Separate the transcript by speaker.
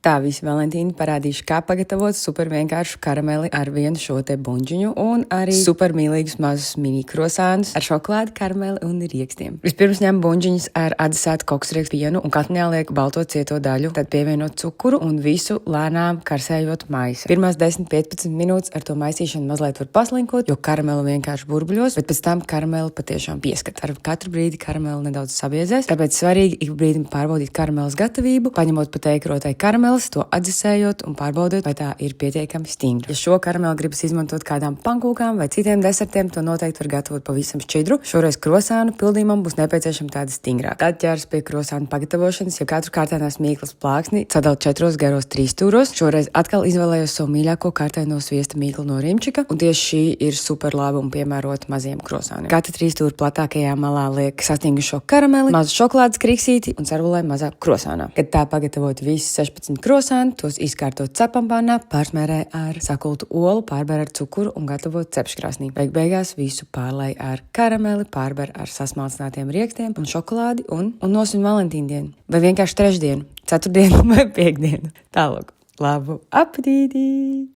Speaker 1: Tā visi Valentīni parādīšu, kā pagatavot super vienkāršu karameli ar vienu šo te buņģiņu un arī super mīlīgus mazus mini krosānus ar šokolādi, karameli un riekstiem. Vispirms ņem buņģiņus ar adesētu koksriekstu pienu un katniņā liek balto cieto daļu, tad pievienot cukuru un visu lēnām karsējot maisu. Pirmās 10-15 minūtes ar to maisīšanu mazliet var paslinkot, jo karameli vienkārši burbuļos, bet pēc tam karameli patiešām pieskat. Ar katru brīdi karameli nedaudz sabiezēs, tāpēc svarīgi ik brīdim pārbaudīt karameles gatavību, paņemot pa teikrotai karameli, to atdzesējot un pārbaudot, vai tā ir pietiekami stingra. Ja šo karameli gribas izmantot kādām pankūkām vai citiem desertiem, to noteikti var gatavot pavisam šķidru. Šoreiz krosānu pildījumam būs nepieciešama tāda stingrāka. Tad ķers pie krosānu pagatavošanas, ja katru kārtēnās mīklas plāksni sadal 4 garos 3 stūros. Šoreiz atkal izvēlējos savu mīļāko kārtēno sviesta mīklu no Rimčika, un tieši šī ir super laba un piemērota maziem krosāniem. Katra 3 stūra platākajā malā liek sastingušo karameli, mazu šokolādes kriksīti un sarulē mazā krosānā. Kad tā pagatavot visus 16 krosāni, tos izkārtot cepampānā, pārsmērē ar sakultu olu, pārber ar cukuru un gatavot cepškrāsnī. Beigās visu pārlai ar karameli, pārber ar sasmalcinātiem riekstiem un šokolādi un nosvin Valentīna dienu. Vai vienkārši trešdienu, ceturtdienu vai piekdienu. Tālāk. Labu apetīti!